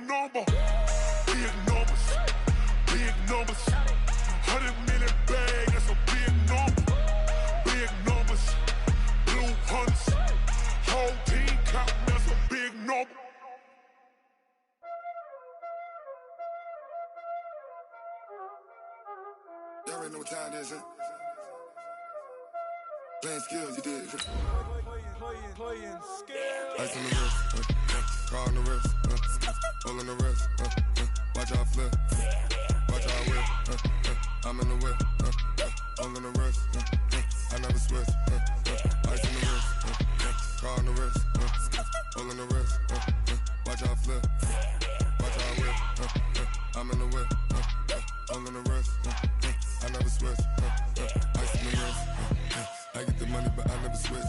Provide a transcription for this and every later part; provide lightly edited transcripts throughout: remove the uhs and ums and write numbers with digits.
number. Big numbers. Big numbers. 100 million bag, that's a big number. Big numbers. Blue hunts. Whole team counting, that's a big number. Y'all already know what time it is, huh? Playing skills, you did. Playing skills. Ice on the wrist, car on the wrist, hole in the wrist, watch out flip, watch out whip, I'm in the whip, hole in the wrist, I never switch, ice on the wrist, car on the wrist, hole in the wrist, watch out flip, watch out whip, I'm in the whip, hole in the wrist, I never switch, ice on the wrist, I get the money but I never switch.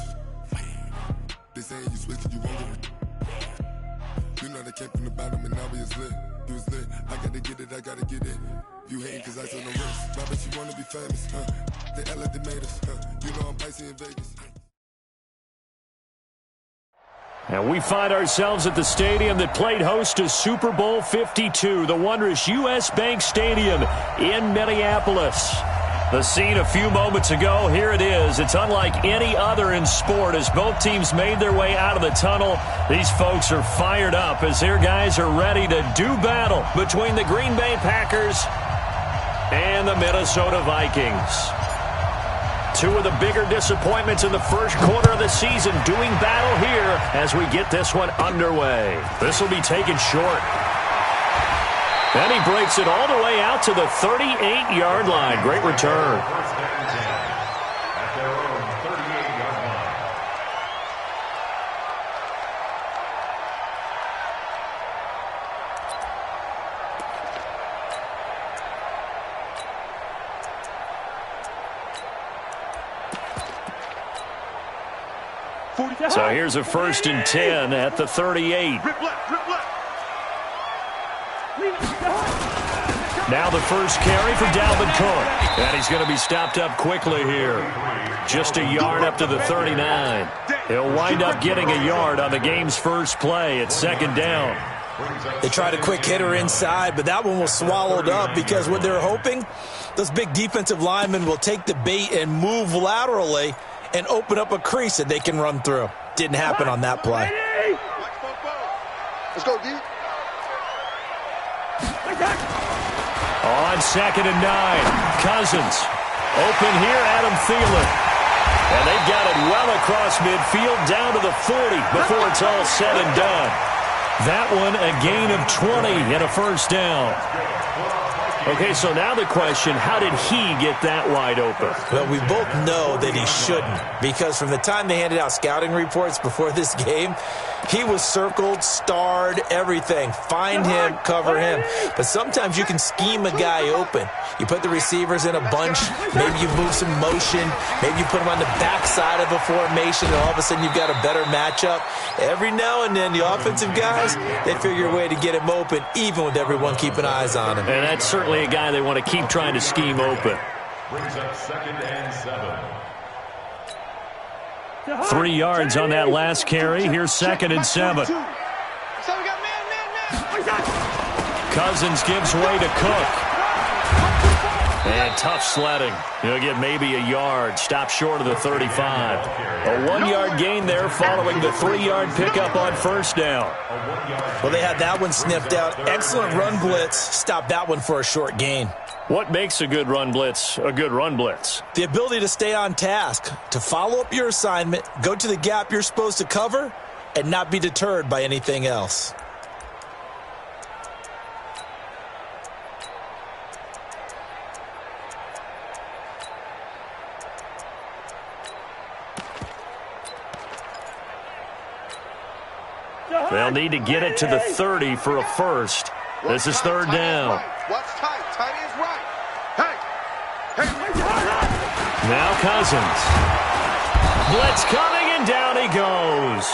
They saying you switch it, you won't get it. You know they came from the bottom and now we is lit. You was lit, I gotta get it, I gotta get it. You hating cause ice on the wrist. I bet you wanna be famous, They Ella they made us, You know I'm icy in Vegas. And we find ourselves at the stadium that played host to Super Bowl 52, the wondrous U.S. Bank Stadium in Minneapolis. The scene a few moments ago, here it is. It's unlike any other in sport as both teams made their way out of the tunnel. These folks are fired up as their guys are ready to do battle between the Green Bay Packers and the Minnesota Vikings. Two of the bigger disappointments in the first quarter of the season doing battle here as we get this one underway. This will be taken short. And he breaks it all the way out to the 38-yard line. Great return. So here's a 1st and 10 at the 38. Now the first carry for Dalvin Cook. And he's going to be stopped up quickly here. Just a yard up to the 39. He'll wind up getting a yard on the game's first play at 2nd down. They tried a quick hitter inside, but that one was swallowed up because what they're hoping, those big defensive linemen will take the bait and move laterally and open up a crease that they can run through. Didn't happen on that play. Let's go, D. On 2nd and 9, Cousins. Open here, Adam Thielen. And they've got it well across midfield down to the 40 before it's all said and done. That one a gain of 20 and a 1st down. Okay, so now the question, how did he get that wide open? Well, we both know that he shouldn't, because from the time they handed out scouting reports before this game, he was circled, starred, everything. Find him, cover him. But sometimes you can scheme a guy open. You put the receivers in a bunch, maybe you move some motion, maybe you put them on the backside of a formation, and all of a sudden you've got a better matchup. Every now and then, the offensive guys, they figure a way to get him open, even with everyone keeping eyes on him. And that's certainly a guy they want to keep trying to scheme open. Brings up 2nd and 7. 3 yards on that last carry. Here's 2nd and 7. Cousins gives way to Cook. And tough sledding. He'll get maybe a yard. Stop short of the 35. A 1-yard gain there following the 3-yard pickup on 1st down. Well, they had that one sniffed out. Excellent run blitz. Stopped that one for a short gain. What makes a good run blitz a good run blitz? The ability to stay on task, to follow up your assignment, go to the gap you're supposed to cover, and not be deterred by anything else. They'll need to get it to the 30 for a first. This is 3rd down. What's tight? Tight is right. Now Cousins. Blitz coming, and down he goes.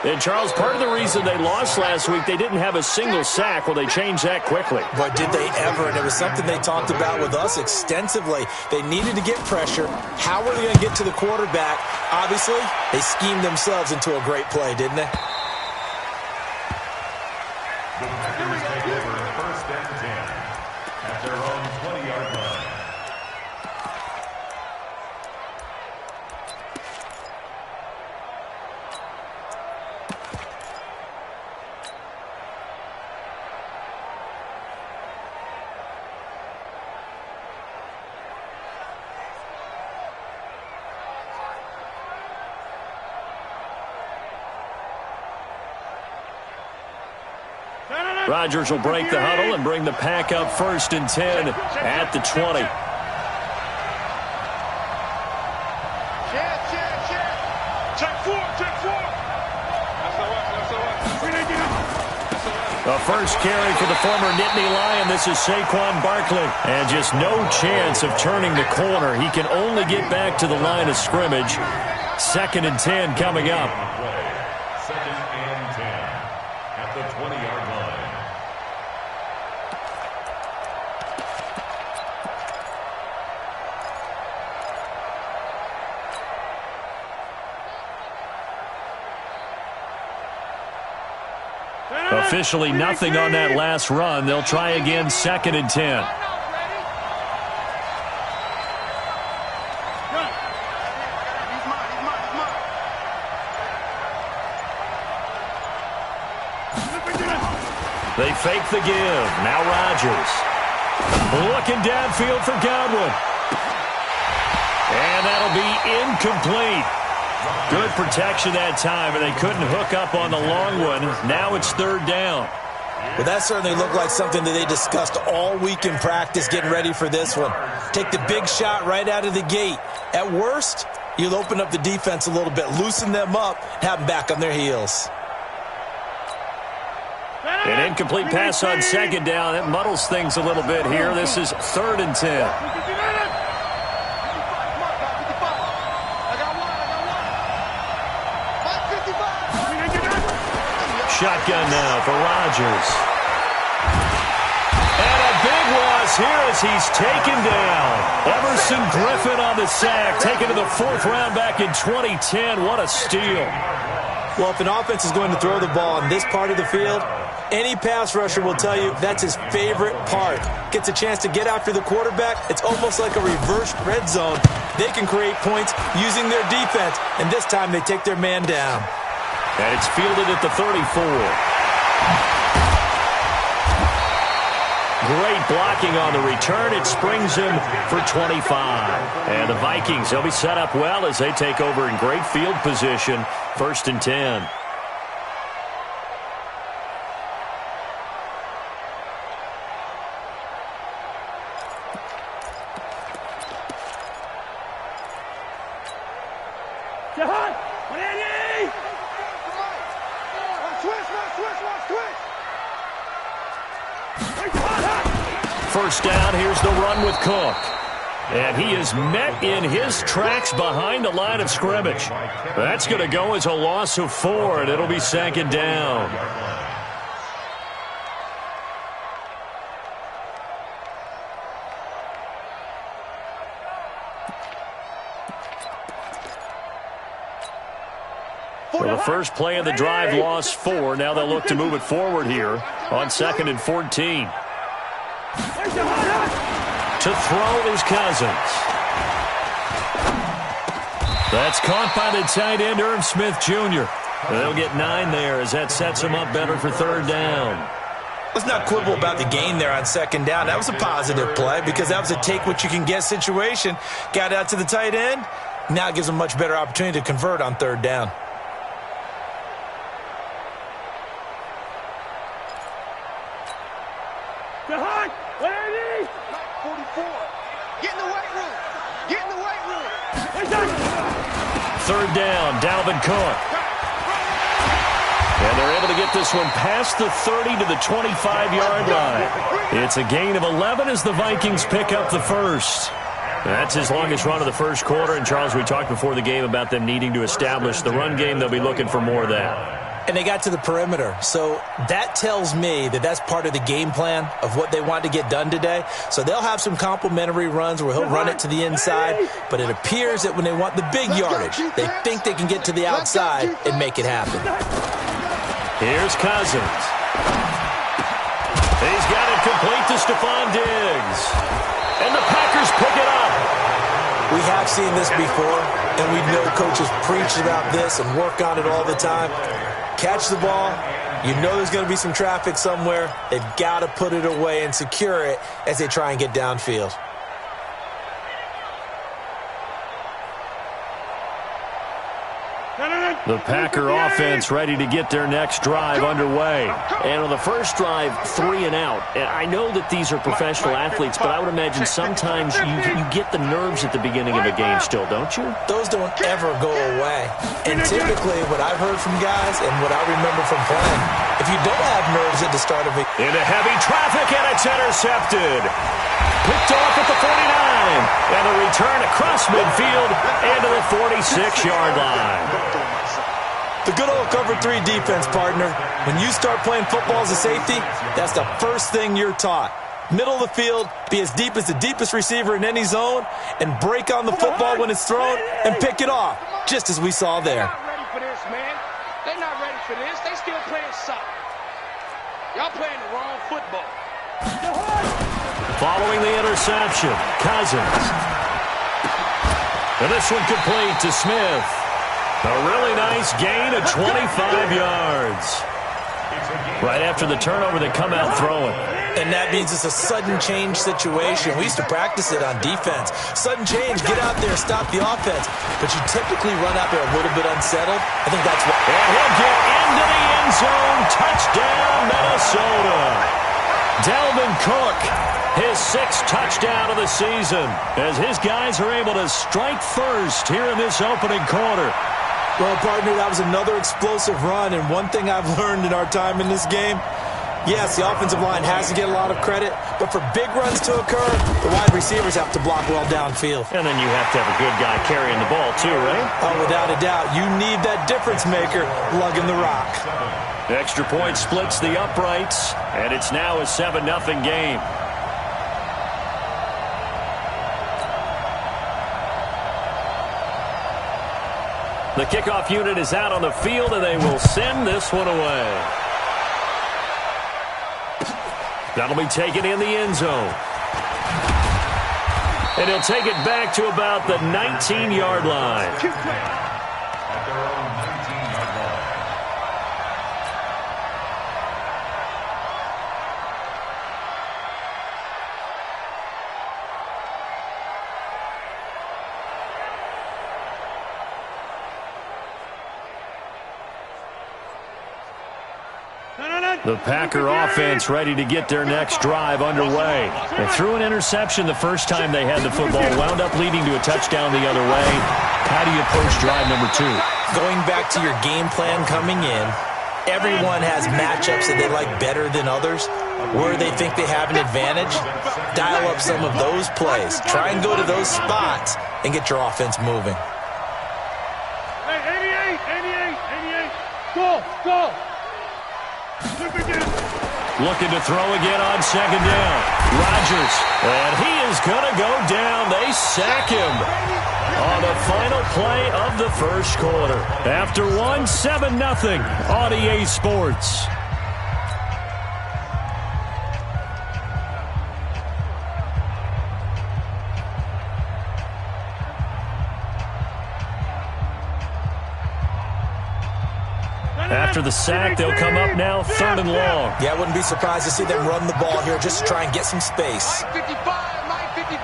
And, Charles, part of the reason they lost last week, they didn't have a single sack. Well, they changed that quickly. But did they ever? And it was something they talked about with us extensively. They needed to get pressure. How were they going to get to the quarterback? Obviously, they schemed themselves into a great play, didn't they? Rodgers will break the huddle and bring the pack up 1st and 10 at the 20. The first carry for the former Nittany Lion. This is Saquon Barkley. And just no chance of turning the corner. He can only get back to the line of scrimmage. 2nd and 10 coming up. 2nd and 10 at the 20-yard line. Officially nothing on that last run. They'll try again 2nd and 10. They fake the give. Now Rodgers. Looking downfield for Godwin. And that'll be incomplete. Good protection that time, and they couldn't hook up on the long one. Now it's 3rd down. Well, that certainly looked like something that they discussed all week in practice, getting ready for this one. Take the big shot right out of the gate. At worst, you'll open up the defense a little bit, loosen them up, have them back on their heels. An incomplete pass on 2nd down. It muddles things a little bit here. This is 3rd and 10. Shotgun now for Rodgers. And a big loss here as he's taken down. Emerson Griffin on the sack, taken to the 4th round back in 2010. What a steal. Well, if an offense is going to throw the ball on this part of the field, any pass rusher will tell you that's his favorite part. Gets a chance to get after the quarterback. It's almost like a reverse red zone. They can create points using their defense, and this time they take their man down. And it's fielded at the 34. Great blocking on the return. It springs him for 25. And the Vikings, they'll be set up well as they take over in great field position. 1st and 10. First down, here's the run with Cook. And he is met in his tracks behind the line of scrimmage. That's going to go as a loss of 4, and it'll be 2nd down. Well, the first play of the drive lost 4. Now they'll look to move it forward here on 2nd and 14. To throw is Cousins. That's caught by the tight end, Irv Smith Jr. They'll get 9 there as that sets them up better for 3rd down. Let's not quibble about the gain there on 2nd down. That was a positive play because that was a take-what-you-can-get situation. Got out to the tight end. Now it gives them a much better opportunity to convert on 3rd down. Third down, Dalvin Cook. And they're able to get this one past the 30 to the 25-yard line. It's a gain of 11 as the Vikings pick up the first. That's his longest run of the first quarter. And, Charles, we talked before the game about them needing to establish the run game. They'll be looking for more of that. And they got to the perimeter. So that tells me that that's part of the game plan of what they want to get done today. So they'll have some complimentary runs where he'll run it to the inside. But it appears that when they want the big yardage, they think they can get to the outside and make it happen. Here's Cousins. He's got it complete to Stephon Diggs. And the Packers pick it up. We have seen this before, and we know coaches preach about this and work on it all the time. Catch the ball. You know there's going to be some traffic somewhere. They've got to put it away and secure it as they try and get downfield. The Packer offense ready to get their next drive underway. And on the first drive, 3 and out. I know that these are professional athletes, but I would imagine sometimes you get the nerves at the beginning of a game still, don't you? Those don't ever go away. And typically what I've heard from guys and what I remember from playing, if you don't have nerves at the start of it. Into heavy traffic, and it's intercepted. Picked off at the 49. And a return across midfield into the 46-yard line. The good old cover 3 defense, partner. When you start playing football as a safety, that's the first thing you're taught. Middle of the field, be as deep as the deepest receiver in any zone, and break on the football when it's thrown and pick it off, just as we saw there. They're not ready for this, man. They're not ready for this. They still playing soccer. Y'all playing the wrong football. Following the interception, Cousins. And this one complete to Smith. A really nice gain of 25 yards. Right after the turnover, they come out throwing. And that means it's a sudden change situation. We used to practice it on defense. Sudden change, get out there, stop the offense. But you typically run out there a little bit unsettled. I think that's what. And he'll get into the end zone. Touchdown, Minnesota. Dalvin Cook, his 6th touchdown of the season, as his guys are able to strike first here in this opening quarter. Well, partner, that was another explosive run, and one thing I've learned in our time in this game, yes, the offensive line has to get a lot of credit, but for big runs to occur, the wide receivers have to block well downfield. And then you have to have a good guy carrying the ball too, right? Oh, without a doubt. You need that difference maker lugging the rock. Extra point splits the uprights, and it's now a 7-0 game. The kickoff unit is out on the field, and they will send this one away. That'll be taken in the end zone. And he'll take it back to about the 19-yard line. At their own 19-yard line. The Packer offense ready to get their next drive underway. They threw an interception the first time they had the football, wound up leading to a touchdown the other way. How do you approach drive number 2? Going back to your game plan coming in, everyone has matchups that they like better than others. Where they think they have an advantage, dial up some of those plays. Try and go to those spots and get your offense moving. Hey, 88. Go. Looking to throw again on 2nd down. Rodgers, and he is going to go down. They sack him on the final play of the first quarter. After 7-0 on EA Sports. After the sack, they'll come up now 3rd and long. Yeah, I wouldn't be surprised to see them run the ball here just to try and get some space. Mike 55.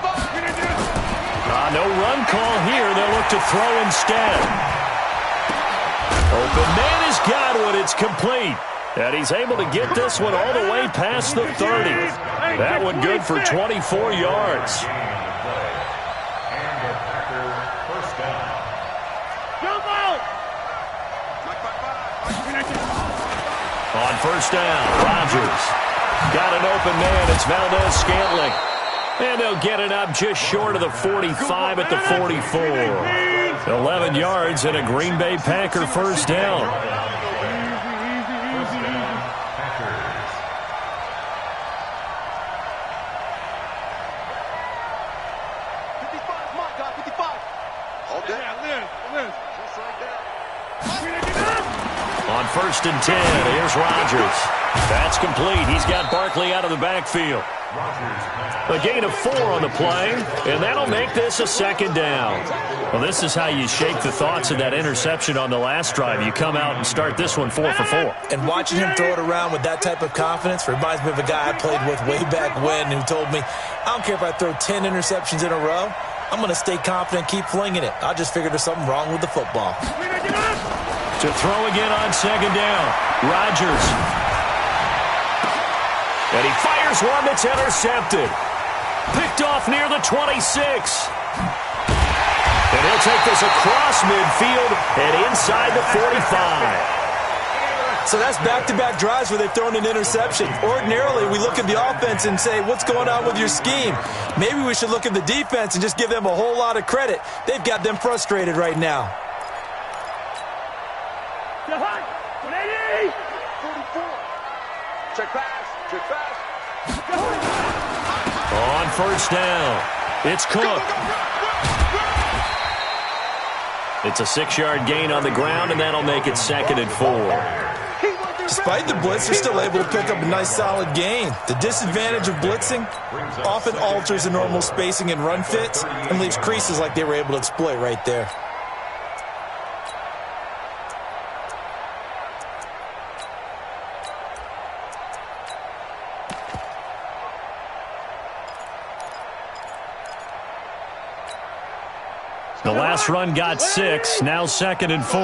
No run call here. They'll look to throw instead. Open man has got one. It's complete. And he's able to get this one all the way past the 30. That one good for 24 yards. And the Packer first down. On 1st down, Rodgers got an open man. It's Valdez-Scantling. And they'll get it up just short of the 45 at the 44. 11 yards and a Green Bay Packer first down. On 1st and 10, here's Rodgers. That's complete. He's got Barkley out of the backfield. A gain of 4 on the play, and that'll make this a 2nd down. Well, this is how you shake the thoughts of that interception on the last drive. You come out and start this one 4 for 4. And watching him throw it around with that type of confidence reminds me of a guy I played with way back when who told me, I don't care if I throw 10 interceptions in a row. I'm going to stay confident, keep flinging it. I just figured there's something wrong with the football. To throw again on second down. Rodgers. And he fires one that's intercepted. Picked off near the 26. And he'll take this across midfield and inside the 45. So that's back-to-back drives where they've thrown an interception. Ordinarily, we look at the offense and say, what's going on with your scheme? Maybe we should look at the defense and just give them a whole lot of credit. They've got them frustrated right now. On first down, it's Cook. It's a 6-yard gain on the ground, and that'll make it 2nd and 4. Despite the blitz, they're still able to pick up a nice solid gain. The disadvantage of blitzing often alters the normal spacing and run fits and leaves creases like they were able to exploit right there. The last run got 6, now 2nd and 4.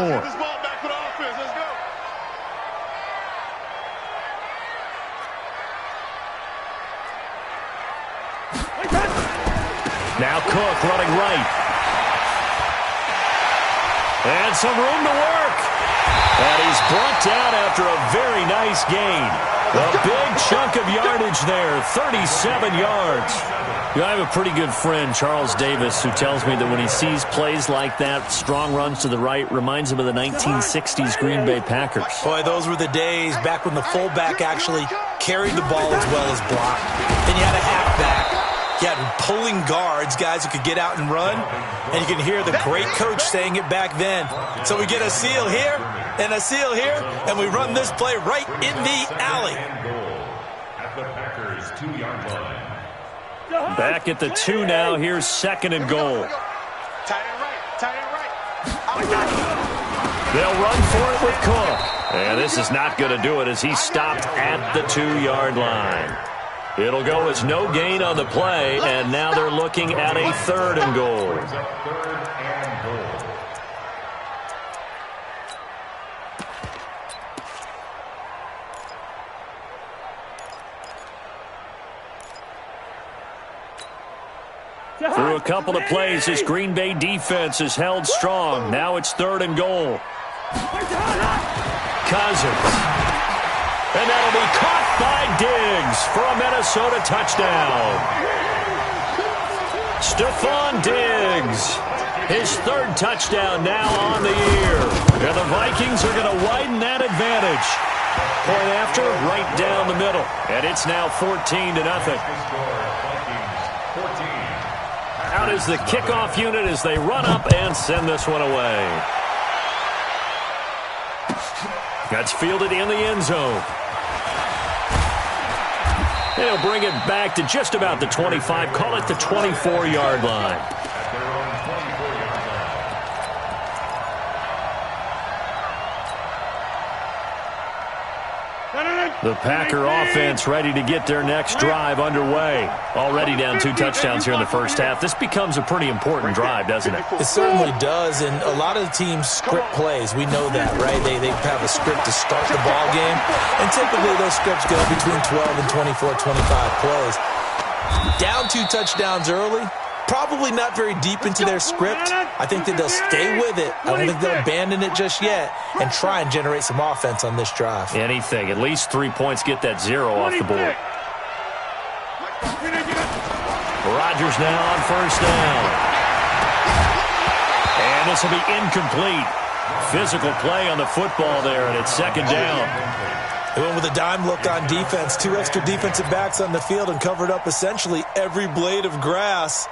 Now Cook running right. And some room to work. And he's brought down after a very nice gain. A big chunk of yardage there, 37 yards. I have a pretty good friend, Charles Davis, who tells me that when he sees plays like that, strong runs to the right, reminds him of the 1960s Green Bay Packers. Boy, those were the days back when the fullback actually carried the ball as well as blocked. Then you had a halfback. You had pulling guards, guys who could get out and run, and you can hear the great coach saying it back then. So we get a seal here and a seal here, and we run this play right in the alley. At the Packers' 2-yard line. Back at the 2 now. Here's 2nd and goal. They'll run for it with Cook. And this is not going to do it as he stopped at the 2-yard line. It'll go as no gain on the play, and now they're looking at a 3rd and goal. Through a couple of plays, this Green Bay defense is held strong. Now it's 3rd and goal. Cousins. And that'll be caught by Diggs for a Minnesota touchdown. Stephon Diggs. His 3rd touchdown now on the year. And the Vikings are going to widen that advantage. Point after, right down the middle. And it's now 14-0. Out is the kickoff unit as they run up and send this one away. That's fielded in the end zone. They'll bring it back to just about the 25, call it the 24-yard line. The Packer offense ready to get their next drive underway. Already down 2 touchdowns here in the first half. This becomes a pretty important drive, doesn't it? It certainly does, and a lot of the teams script plays. We know that, right? They have a script to start the ball game, and typically those scripts go between 12 and 24, 25 plays. Down 2 touchdowns early, probably not very deep into their script. I think that they'll stay with it. I don't think they'll abandon it just yet and try and generate some offense on this drive. Anything. At least 3 points, get that 0 off the board. Rodgers now on first down. And this will be incomplete. Physical play on the football there, and it's 2nd down. They went with a dime look on defense. 2 extra defensive backs on the field and covered up essentially every blade of grass.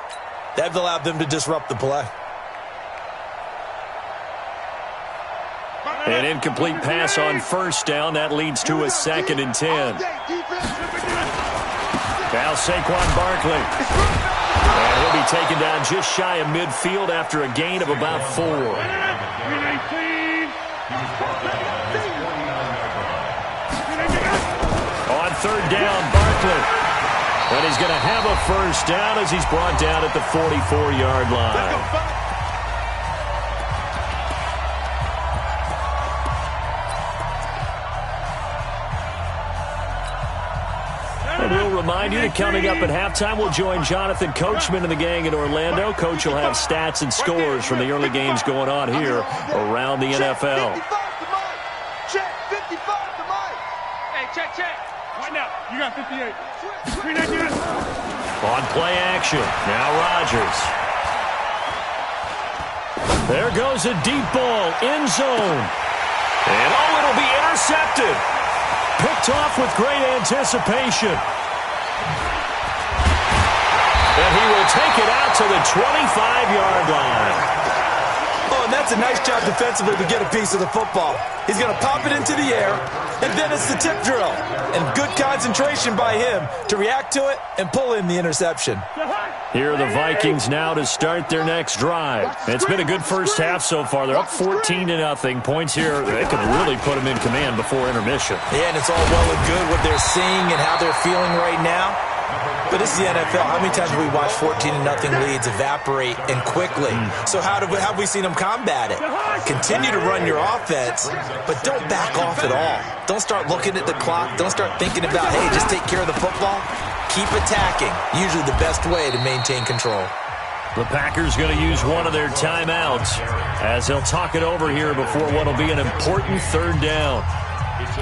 That allowed them to disrupt the play. An incomplete pass on first down. That leads to a 2nd and 10. Now Saquon Barkley. And he'll be taken down just shy of midfield after a gain of about 4. On 3rd down, Barkley. And he's going to have a first down as he's brought down at the 44-yard line. remind you that coming up at halftime, we'll join Jonathan Coachman and the gang in Orlando. Coach will have stats and scores from the early games going on here around the NFL. Check, 55 to Mike. Hey, check. Right now, you got 58. On play action, now Rodgers. There goes a deep ball, end zone. And it'll be intercepted. Picked off with great anticipation. And he will take it out to the 25-yard line. Oh, and that's a nice job defensively to get a piece of the football. He's going to pop it into the air, and then it's the tip drill. And good concentration by him to react to it and pull in the interception. Here are the Vikings now to start their next drive. It's been a good first half so far. They're up 14-0. Points here, they could really put them in command before intermission. Yeah, and it's all well and good what they're seeing and how they're feeling right now. But this is the NFL. How many times have we watched 14-0 leads evaporate and quickly? So how have we seen them combat it? Continue to run your offense, but don't back off at all. Don't start looking at the clock. Don't start thinking about, hey, just take care of the football. Keep attacking. Usually the best way to maintain control. The Packers going to use one of their timeouts as they'll talk it over here before what will be an important third down.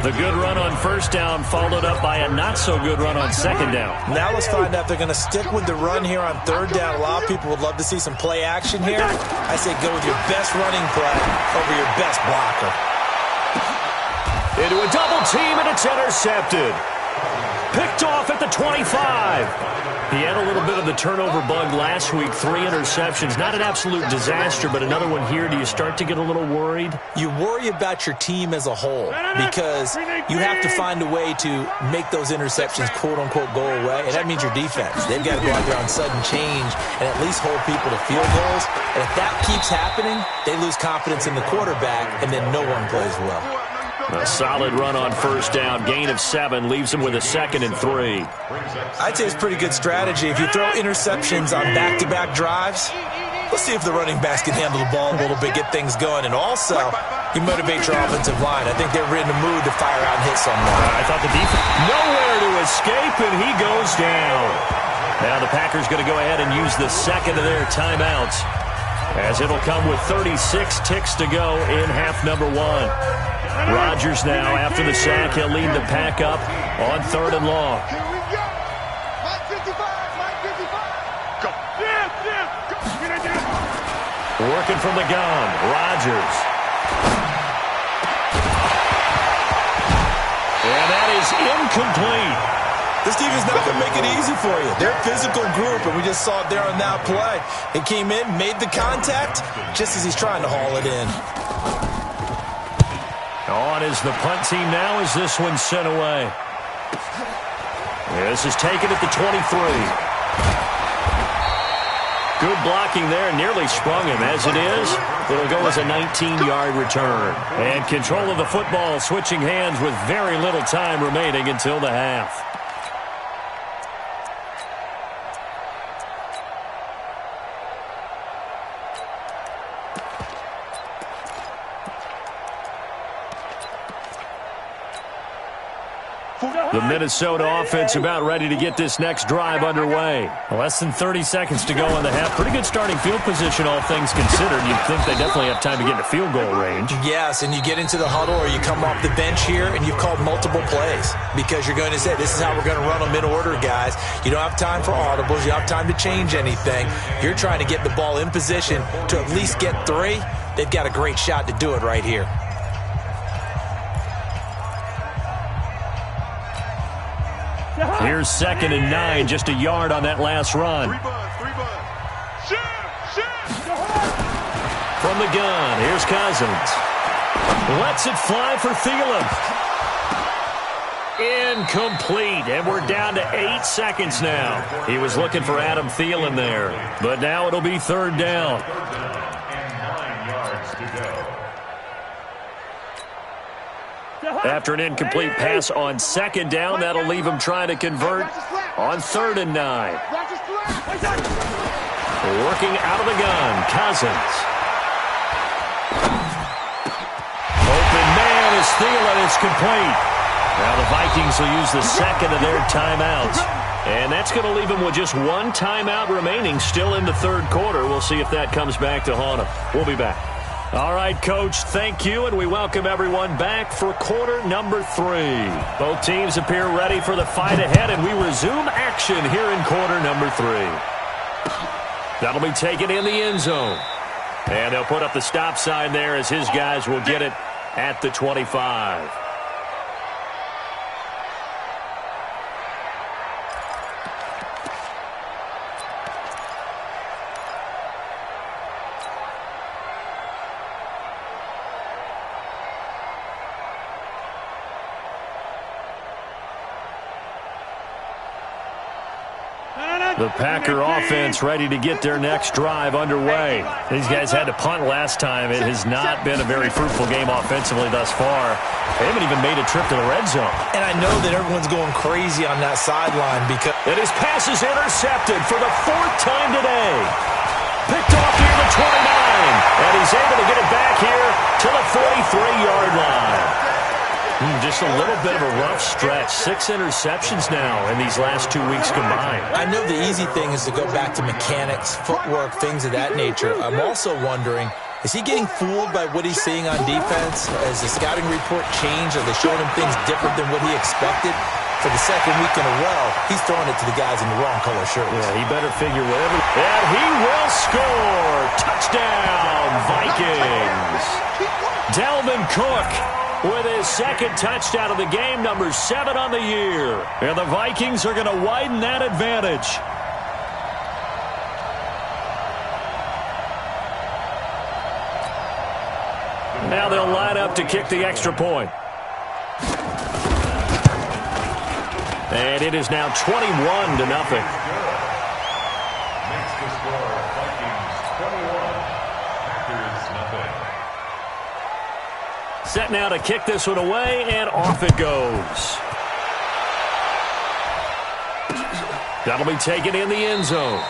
The good run on first down followed up by a not-so-good run on second down. Now let's find out if they're going to stick with the run here on third down. A lot of people would love to see some play action here. I say go with your best running play over your best blocker. Into a double team, and it's intercepted. Picked off at the 25. He had a little bit of the turnover bug last week. 3 interceptions. Not an absolute disaster, but another one here. Do you start to get a little worried? You worry about your team as a whole because you have to find a way to make those interceptions, quote-unquote, go away, and that means your defense. They've got to go out there on sudden change and at least hold people to field goals. And if that keeps happening, they lose confidence in the quarterback, and then no one plays well. A solid run on first down. Gain of 7 leaves him with a 2nd and 3. I'd say it's pretty good strategy. If you throw interceptions on back-to-back drives, let's see if the running backs can handle the ball a little bit, get things going. And also, you motivate your offensive line. I think they're in the mood to fire out and hit someone. I thought the defense nowhere to escape, and he goes down. Now the Packers going to go ahead and use the second of their timeouts, as it'll come with 36 ticks to go in half number 1. Rodgers now, after the sack, he'll lead the pack up on 3rd and long. Here we go. Mike 55. Go. Working from the gun, Rodgers. And that is incomplete. This team is not going to make it easy for you. They're a physical group, and we just saw it there on that play. He came in, made the contact, just as he's trying to haul it in. On is the punt team now as this one's sent away. This is taken at the 23. Good blocking there, nearly sprung him. As it is, it'll go as a 19-yard return. And control of the football switching hands with very little time remaining until the half. The Minnesota offense about ready to get this next drive underway. Less than 30 seconds to go in the half. Pretty good starting field position, all things considered. You'd think they definitely have time to get into field goal range. Yes, and you get into the huddle or you come off the bench here and you've called multiple plays because you're going to say, this is how we're going to run them in order, guys. You don't have time for audibles. You don't have time to change anything. You're trying to get the ball in position to at least get 3. They've got a great shot to do it right here. Here's 2nd and 9, just a yard on that last run. From the gun, here's Cousins. Lets it fly for Thielen. Incomplete, and we're down to 8 seconds now. He was looking for Adam Thielen there, but now it'll be 3rd down. And 9 yards to go. After an incomplete pass on 2nd down, that'll leave him trying to convert on 3rd and 9. Working out of the gun, Cousins. Open man is Thielen. It's complete. Now the Vikings will use the second of their timeouts And that's going to leave him with just one timeout remaining still in the third quarter. We'll see if that comes back to haunt him. We'll be back. All right, Coach, thank you, and we welcome everyone back for quarter number 3. Both teams appear ready for the fight ahead, and we resume action here in quarter number 3. That'll be taken in the end zone. And they'll put up the stop sign there as his guys will get it at the 25. The Packer offense ready to get their next drive underway. These guys had to punt last time. It has not been a very fruitful game offensively thus far. They haven't even made a trip to the red zone. And I know that everyone's going crazy on that sideline because... And his pass is intercepted for the 4th time today. Picked off near the 29. And he's able to get it back here to the 43-yard line. Just a little bit of a rough stretch. 6 interceptions now in these last 2 weeks combined. I know the easy thing is to go back to mechanics, footwork, things of that nature. I'm also wondering, is he getting fooled by what he's seeing on defense? Has the scouting report changed? Are they showing him things different than what he expected? For the second week in a row, he's throwing it to the guys in the wrong color shirts. Yeah, he better figure whatever. And he will score. Touchdown, Vikings. Dalvin Cook with his second touchdown of the game, number 7 on the year. And the Vikings are going to widen that advantage. Now they'll line up to kick the extra point. And it is now 21-0. Makes the score Vikings 21, Packers nothing. Set now to kick this one away, and off it goes. That'll be taken in the end zone.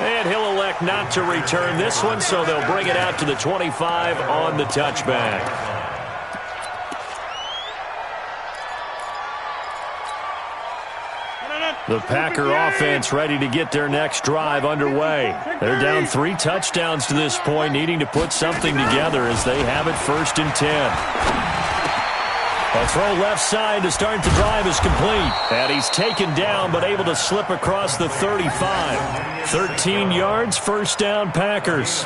And he'll elect not to return this one, so they'll bring it out to the 25 on the touchback. The Packer offense ready to get their next drive underway. They're down 3 touchdowns to this point, needing to put something together as they have it 1st and 10. A throw left side to start the drive is complete. And he's taken down but able to slip across the 35. 13 yards, 1st down Packers.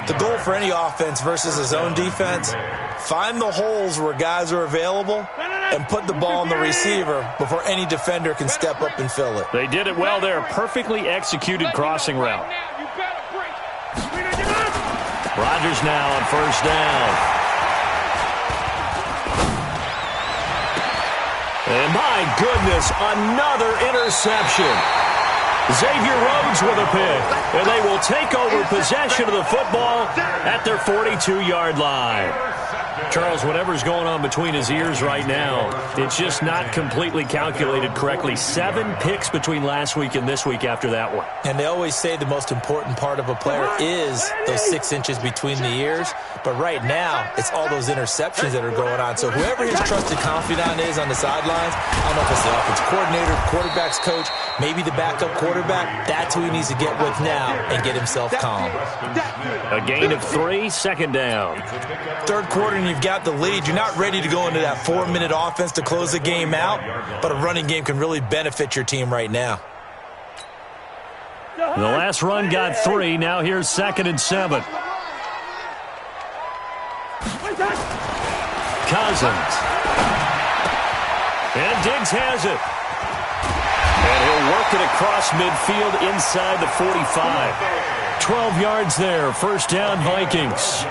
The goal for any offense versus his own defense, find the holes where guys are available and put the ball on the receiver before any defender can step up and fill it. They did it well there. Perfectly executed crossing route. Rodgers now on 1st down. And my goodness, another interception. Xavier Rhodes with a pick. And they will take over possession of the football at their 42-yard line. Charles, whatever's going on between his ears right now, it's just not completely calculated correctly. 7 picks between last week and this week after that one. And they always say the most important part of a player is those 6 inches between the ears. But right now, it's all those interceptions that are going on. So whoever his trusted confidant is on the sidelines, I don't know if it's the offense coordinator, quarterback's coach, maybe the backup quarterback, that's who he needs to get with now and get himself calm. A gain of 3, 2nd down. Third quarter and you've got the lead. You're not ready to go into that 4-minute offense to close the game out, but a running game can really benefit your team right now. The last run got 3. Now here's 2nd and 7. Cousins. And Diggs has it. And he'll work it across midfield inside the 45. 12 yards there. 1st down, Vikings.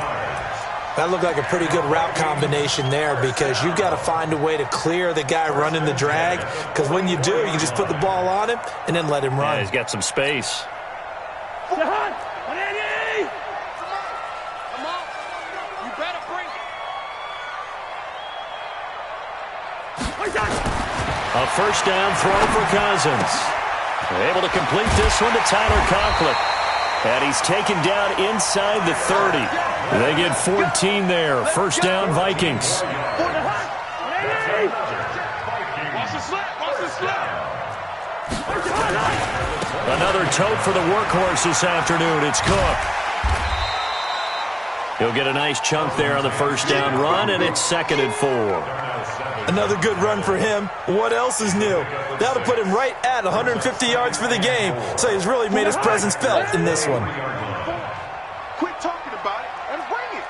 That looked like a pretty good route combination there because you've got to find a way to clear the guy running the drag, because when you do, you can just put the ball on him and then let him run. Yeah, he's got some space. A 1st down throw for Cousins. Able to complete this one to Tyler Conklin. And he's taken down inside the 30. They get 14 there. 1st down, Vikings. Another tote for the workhorse this afternoon. It's Cook. He'll get a nice chunk there on the first down run, and it's 2nd and 4. Another good run for him. What else is new? That'll put him right at 150 yards for the game. So he's really made his presence felt in this one. Quit talking about it and bring it.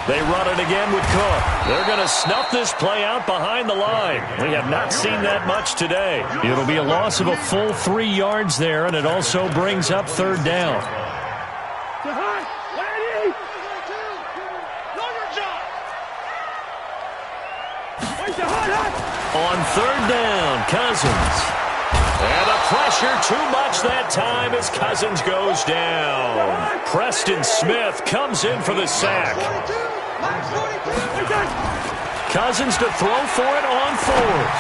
They run it again with Cook. They're going to snuff this play out behind the line. We have not seen that much today. It'll be a loss of a full 3 yards there, and it also brings up 3rd down. On 3rd down, Cousins. And the pressure too much that time as Cousins goes down. Preston Smith comes in for the sack. Cousins to throw for it on 4th.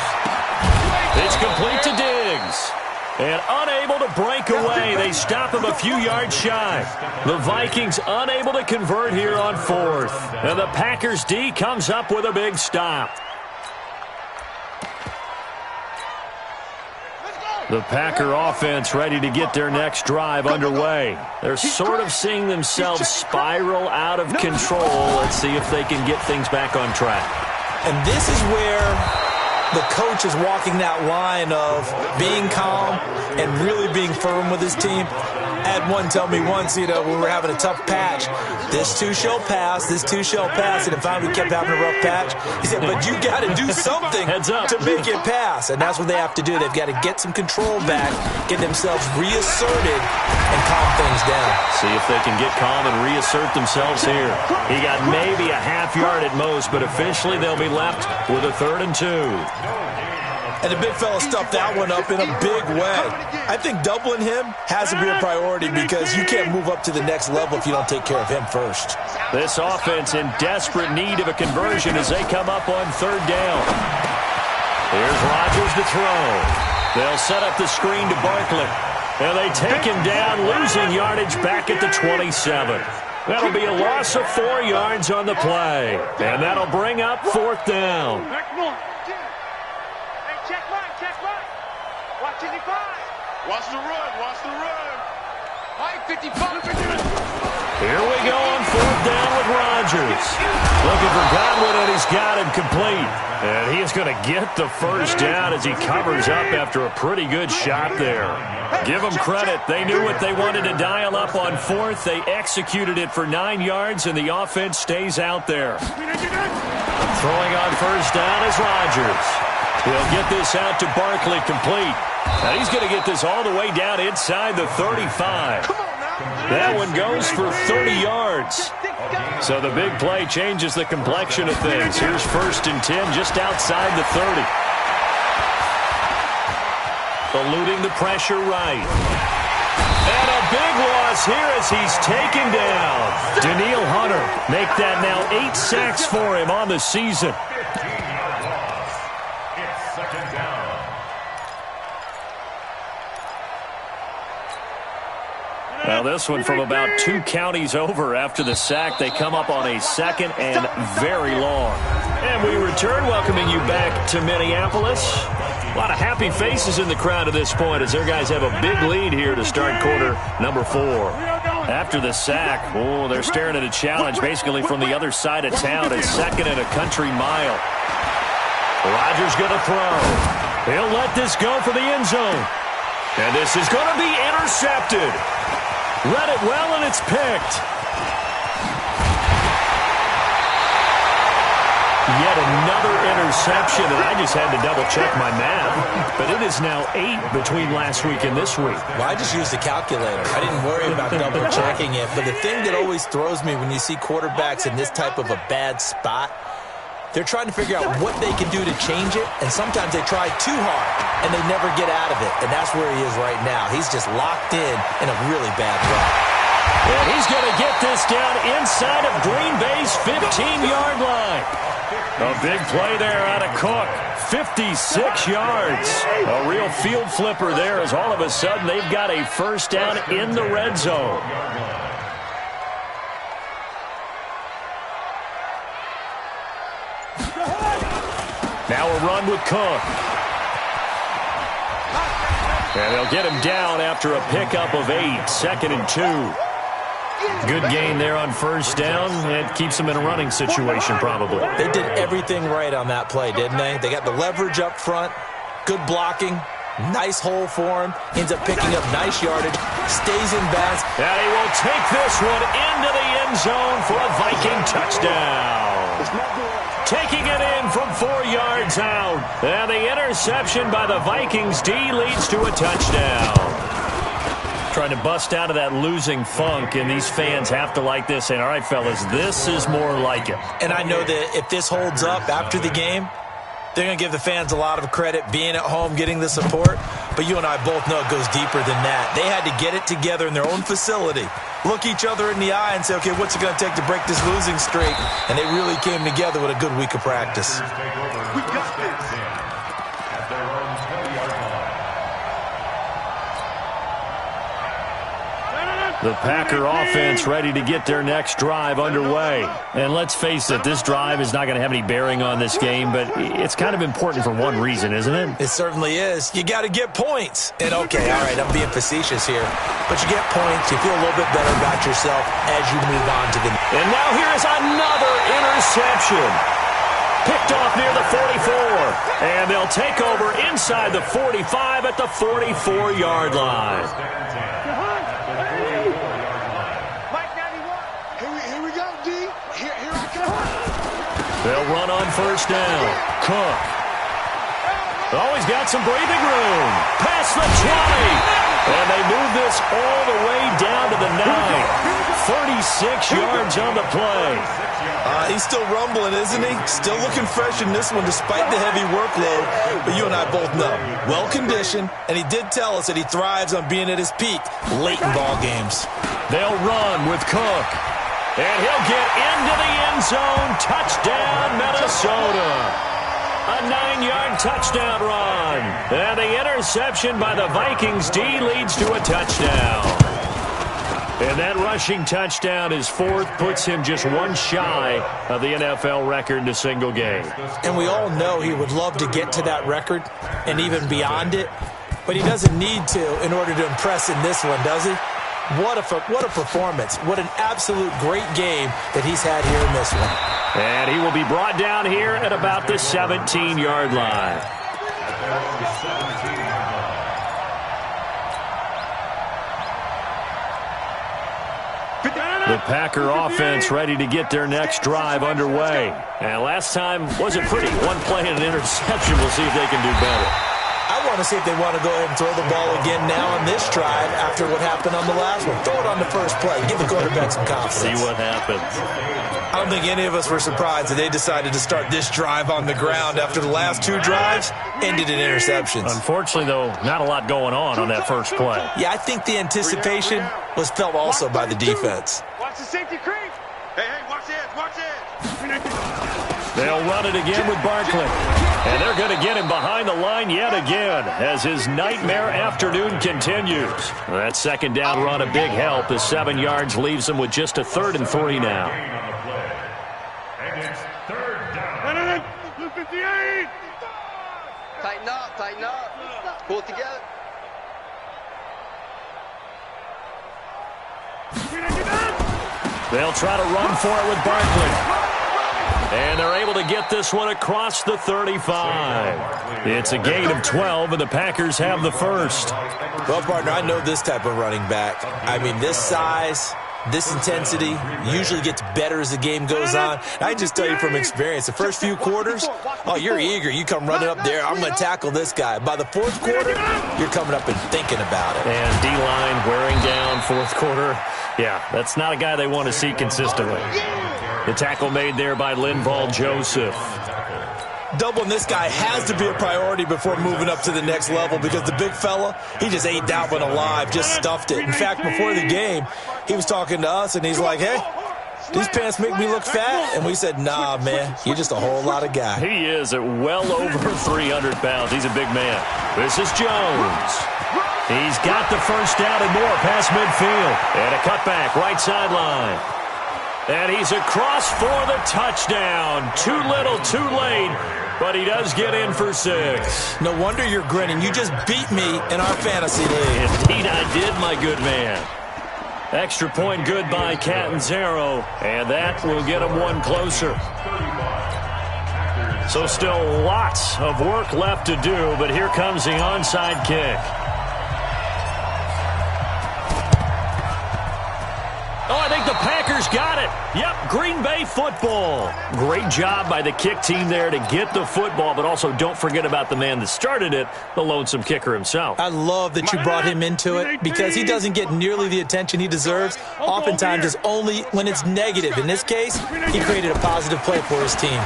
It's complete to Diggs. And unable to break away. They stop him a few yards shy. The Vikings unable to convert here on 4th. And the Packers D comes up with a big stop. The Packer offense ready to get their next drive underway. They're sort of seeing themselves spiral out of control. Let's see if they can get things back on track. And this is where the coach is walking that line of being calm and really being firm with his team. I had one tell me once, when we were having a tough patch, this too shall pass, this too shall pass, and if we kept having a rough patch, he said, but you got to do something to make it pass, and that's what they have to do. They've got to get some control back, get themselves reasserted, and calm things down. See if they can get calm and reassert themselves here. He got maybe a half yard at most, but officially they'll be left with a 3rd and 2. And the big fella stuffed that one up in a big way. I think doubling him has to be a priority because you can't move up to the next level if you don't take care of him first. This offense in desperate need of a conversion as they come up on 3rd down. Here's Rodgers to throw. They'll set up the screen to Barkley. And they take him down, losing yardage back at the 27. That'll be a loss of 4 yards on the play. And that'll bring up 4th down. Watch the run. Watch the run. 55. Here we go on 4th down with Rodgers. Looking for Godwin, and he's got him complete. And he is going to get the first down as he covers up after a pretty good shot there. Give them credit. They knew what they wanted to dial up on 4th. They executed it for 9 yards, and the offense stays out there. Throwing on 1st down is Rodgers. He'll get this out to Barkley complete. Now he's going to get this all the way down inside the 35. That one goes for 30 yards. So the big play changes the complexion of things. Here's 1st and 10 just outside the 30. Eluding the pressure right. And a big loss here as he's taken down. Danielle Hunter make that now 8 sacks for him on the season. Now this one from about 2 counties over after the sack. They come up on a 2nd and very long. And we return, welcoming you back to Minneapolis. A lot of happy faces in the crowd at this point as their guys have a big lead here to start quarter number 4. After the sack, they're staring at a challenge basically from the other side of town. It's 2nd and a country mile. Rodgers going to throw. He'll let this go for the end zone. And this is going to be intercepted. Read it well, and it's picked. Yet another interception, and I just had to double-check my math. But it is now 8 between last week and this week. Well, I just used the calculator. I didn't worry about double-checking it. But the thing that always throws me when you see quarterbacks in this type of a bad spot, they're trying to figure out what they can do to change it, and sometimes they try too hard, and they never get out of it, and that's where he is right now. He's just locked in a really bad run. And he's going to get this down inside of Green Bay's 15-yard line. A big play there out of Cook, 56 yards. A real field flipper there as all of a sudden they've got a first down in the red zone. Now a run with Cook. And they'll get him down after a pickup of 8, 2nd and 2. Good gain there on first down. It keeps him in a running situation probably. They did everything right on that play, didn't they? They got the leverage up front, good blocking, nice hole for him, ends up picking up nice yardage, stays in bounds. And he will take this one into the end zone for a Viking touchdown. Taking it in from 4 yards out. And the interception by the Vikings D leads to a touchdown. Trying to bust out of that losing funk, and these fans have to like this. And all right, fellas, this is more like it. And I know that if this holds up after the game, they're going to give the fans a lot of credit being at home, getting the support. But you and I both know it goes deeper than that. They had to get it together in their own facility, look each other in the eye and say, okay, what's it going to take to break this losing streak? And they really came together with a good week of practice. We got this. At their own 20-yard line. The Packer offense ready to get their next drive underway. And let's face it, this drive is not going to have any bearing on this game, but it's kind of important for one reason, isn't it? It certainly is. You got to get points. And okay, all right, I'm being facetious here, but you get points, you feel a little bit better about yourself as you move on to the... And now here is another interception. Picked off near the 44. And they'll take over inside the 45 at the 44-yard line. They'll run on first down. Cook. Oh, he's got some breathing room. Past the 20. And they move this all the way down to the 9. 36 yards on the play. He's still rumbling, isn't he? Still looking fresh in this one despite the heavy workload. But you and I both know, well-conditioned, and he did tell us that he thrives on being at his peak late in ball games. They'll run with Cook. And he'll get into the end zone. Touchdown, Minnesota. A 9-yard touchdown run. And the interception by the Vikings D leads to a touchdown. And that rushing touchdown, his 4th, puts him just one shy of the NFL record in a single game. And we all know he would love to get to that record and even beyond it. But he doesn't need to in order to impress in this one, does he? What a performance. What an absolute great game that he's had here in this one. And he will be brought down here at about the 17-yard line. The Packer offense ready to get their next drive underway. And last time wasn't pretty. One play and an interception. We'll see if they can do better. I want to see if they want to go ahead and throw the ball again now on this drive after what happened on the last one. Throw it on the first play. Give the quarterback some confidence. See what happens. I don't think any of us were surprised that they decided to start this drive on the ground after the last 2 drives ended in interceptions. Unfortunately, though, not a lot going on that first play. Yeah, I think the anticipation was felt also by the defense. Watch the safety creep. Hey, watch this, watch this. They'll run it again with Barkley. And they're going to get him behind the line yet again as his nightmare afternoon continues. That second down run a big help as 7 yards leaves him with just a 3rd and 3 now. And it's 3rd down. 58. Tighten up. Pull it together. They'll try to run for it with Barkley. And they're able to get this one across the 35. It's a gain of 12, and the Packers have the first. Well, partner, I know this type of running back. I mean, this size, this intensity usually gets better as the game goes on. I just tell you from experience, the first few quarters, oh, you're eager. You come running up there, I'm going to tackle this guy. By the 4th quarter, you're coming up and thinking about it. And D-line wearing down 4th quarter. Yeah, that's not a guy they want to see consistently. The tackle made there by Linval Joseph. Doubling this guy has to be a priority before moving up to the next level because the big fella, he just ate that one alive, just stuffed it. In fact, before the game, he was talking to us, and he's like, hey, these pants make me look fat. And we said, nah, man, you're just a whole lot of guy. He is at well over 300 pounds. He's a big man. This is Jones. He's got the first down and more past midfield. And a cutback, right sideline. And he's across for the touchdown. Too little, too late. but he does get in for 6. No wonder you're grinning. You just beat me in our fantasy league. Indeed I did, my good man. Extra point good by Catanzaro, and that will get him one closer. So still lots of work left to do, but here comes the onside kick. Oh, I think the Packers got it. Yep, Green Bay football. Great job by the kick team there to get the football, but also don't forget about the man that started it, the lonesome kicker himself. I love that you brought him into it because he doesn't get nearly the attention he deserves. Oftentimes it's only when it's negative. In this case, he created a positive play for his team.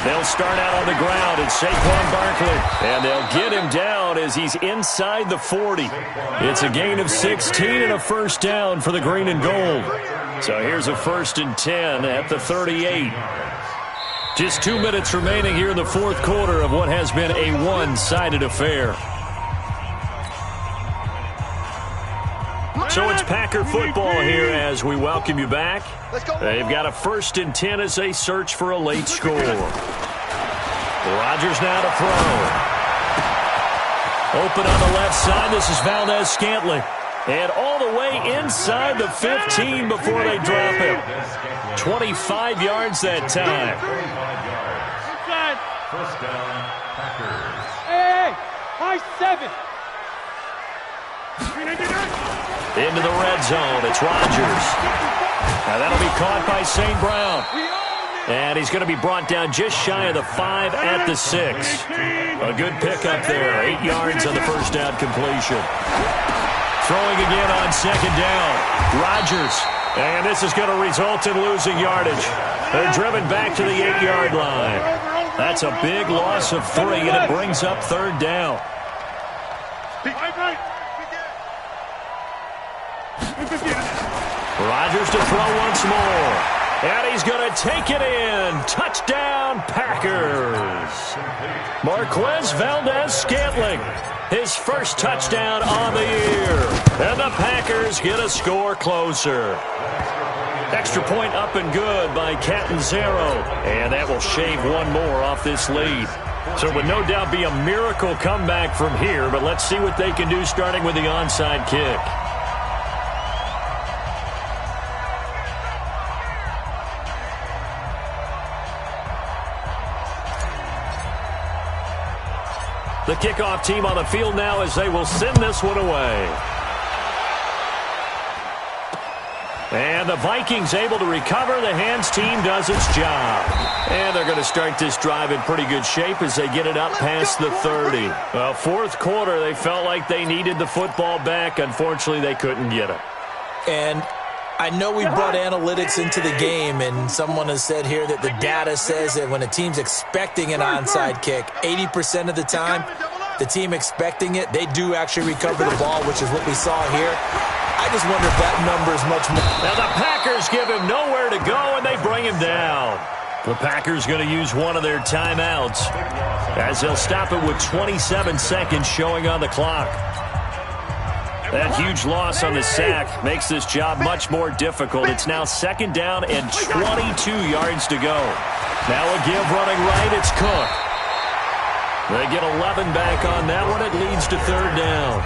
They'll start out on the ground. It's Saquon Barkley, and they'll get him down as he's inside the 40. It's a gain of 16 and a first down for the green and gold. So here's a 1st and 10 at the 38. Just 2 minutes remaining here in the fourth quarter of what has been a one-sided affair. So it's Packer football here as we welcome you back. They've got a 1st and 10 as they search for a late score. Rodgers now to throw. Open on the left side. This is Valdez-Scantling. And all the way inside the 15 before they drop him. 25 yards that time. First down, Packers. Hey, high 7. Into the red zone. It's Rodgers. Now that'll be caught by St. Brown. And he's going to be brought down just shy of the 5 at the 6. A good pickup there. 8 yards on the first down completion. Throwing again on 2nd down. Rodgers. And this is going to result in losing yardage. They're driven back to the 8-yard line. That's a big loss of 3, and it brings up 3rd down. Rodgers to throw once more. And he's going to take it in. Touchdown, Packers. Marquez Valdez-Scantling. His first touchdown on the year. And the Packers get a score closer. Extra point up and good by Catanzaro. And that will shave one more off this lead. So it would no doubt be a miracle comeback from here. But let's see what they can do starting with the onside kick. The kickoff team on the field now as they will send this one away. And the Vikings able to recover. The hands team does its job. And they're going to start this drive in pretty good shape as they get it up past the 30. Well, fourth quarter, they felt like they needed the football back. Unfortunately, they couldn't get it. And I know we brought analytics into the game, and someone has said here that the data says that when a team's expecting an onside kick, 80% of the time, the team expecting it, they do actually recover the ball, which is what we saw here. I just wonder if that number is much more. Now the Packers give him nowhere to go, and they bring him down. The Packers going to use one of their timeouts as they'll stop it with 27 seconds showing on the clock. That huge loss on the sack makes this job much more difficult. It's now 2nd down and 22 yards to go. Now a give running right. It's Cook. They get 11 back on that one. It leads to 3rd down.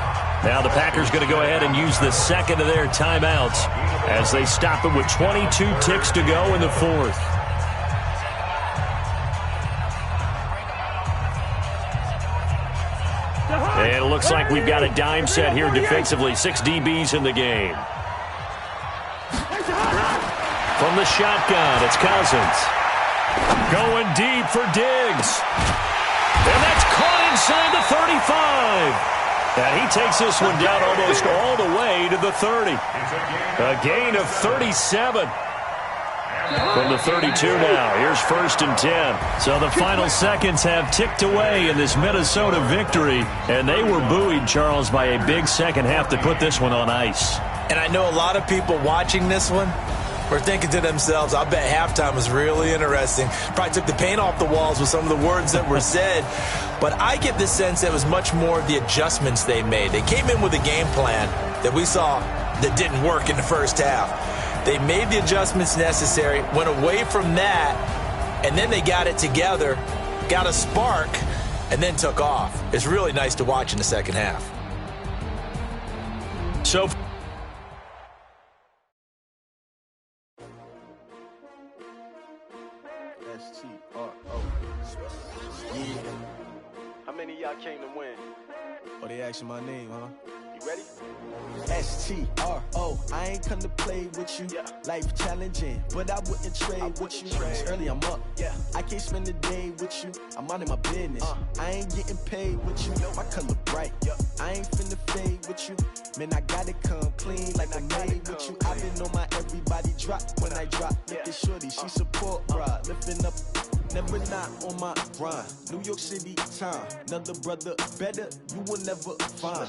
Now the Packers going to go ahead and use the second of their timeouts as they stop it with 22 ticks to go in the 4th. And it looks like we've got a dime set here defensively. 6 DBs in the game. From the shotgun, it's Cousins. Going deep for Diggs. And that's caught inside the 35. And he takes this one down almost all the way to the 30. A gain of 37. From the 32 now. Here's 1st and 10. So the final seconds have ticked away in this Minnesota victory. And they were buoyed, Charles, by a big second half to put this one on ice. And I know a lot of people watching this one were thinking to themselves, I bet halftime was really interesting. Probably took the paint off the walls with some of the words that were said. But I get the sense that it was much more of the adjustments they made. They came in with a game plan that we saw that didn't work in the first half. They made the adjustments necessary, went away from that, and then they got it together got a spark, and then took off. It's really nice to watch in the second half. So S3Wk5. Yeah. How many of y'all came to win? Oh, they asking my name, huh? You ready? S-T-R-O, I ain't come to play with you. Yeah. Life challenging, but I wouldn't trade with you. It's early, I'm up. Yeah. I can't spend the day with you. I'm out of my business. I ain't getting paid with you. My color bright. I ain't finna fade with you. Man, I gotta come clean like I made with you. I've been on my everybody drop when I drop. Look at shorty, she support, bruh. Lifting up. Never not on my grind. New York City time. Another brother better, you will never find.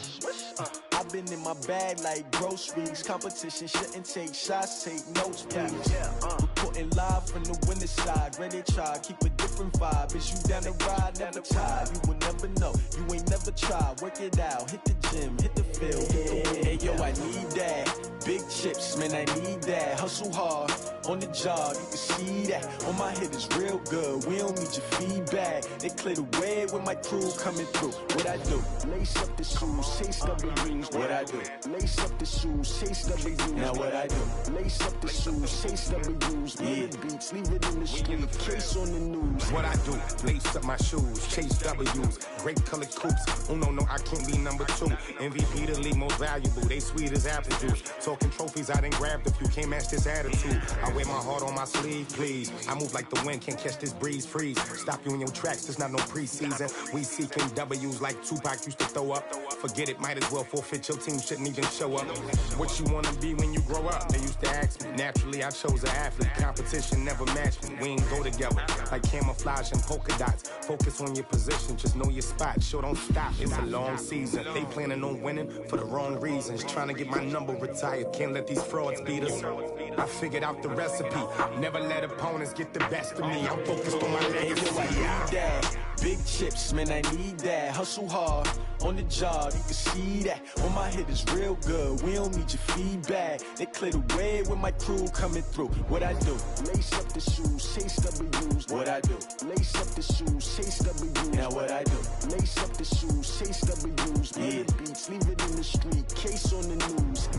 I've been in my bag like groceries. Competition shouldn't take shots, take notes, please. Reporting live from the winning side. Ready to try, keep a different vibe. Is you down the ride, never tired. You will never know, you ain't never tried. Work it out, hit the gym, hit the field. Hey yo, I need that. Big chips, man, I need that. Hustle hard, on the job, you can see that. On my head is real good, we don't need your feedback. They clear the way with my crew coming through. What I do? Lace up the shoes, chase W's. What I do? Lace up the shoes, chase W's. Now what I do? Lace up the shoes, chase W's. Yeah. Beats, leave it in the street, case on the news. What I do? Lace up my shoes, chase W's. Great colored coops. Oh no, I can't be number 2. MVP the league, most valuable. They sweet as apple juice. Talking trophies, I didn't grab the few. Can't match this attitude. I wear my heart on my sleeve, please. I move like the wind, can't catch this breeze, freeze. Stop you in your tracks, there's not no preseason. We seeking W's like Tupac used to throw up. Forget it, might as well forfeit. Your team shouldn't even show up. What you wanna be when you grow up? They used to ask me. Naturally, I chose an athlete. Competition never matched me. We ain't go together like camouflage and polka dots. Focus on your position, just know your spot. Sure, don't stop. It's a long season. They planning on winning for the wrong reasons. Trying to get my number retired. Can't let these frauds beat us. I figured out the recipe. Never let opponents get the best of me. I'm focused on my legacy. I need that. Big chips, man, I need that. Hustle hard, on the job, you can see that. On my head is real good, we don't need your feedback. They clear the way with my crew coming through. What I do? Lace up the shoes, chase W's. What I do? Lace up the shoes, chase W's. Now what I do? Lace up the shoes, chase W's. Yeah. Beats, leave it in the street, case on the news.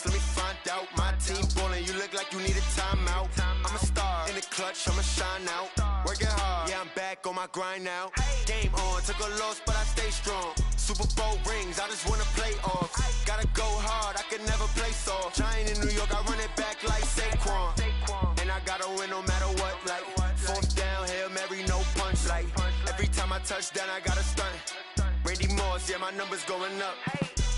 Let me find out. My team ballin', you look like you need a timeout. I'm a star in the clutch, I'ma shine out. Working hard, yeah, I'm back on my grind now. Game on, took a loss, but I stay strong. Super Bowl rings, I just wanna play off. Gotta go hard, I can never play soft. Giant in New York, I run it back like Saquon. And I gotta win no matter what, like fourth down, Hail Mary, no punch. Like every time I touch down, I gotta stunt. Randy Moss, yeah, my numbers going up.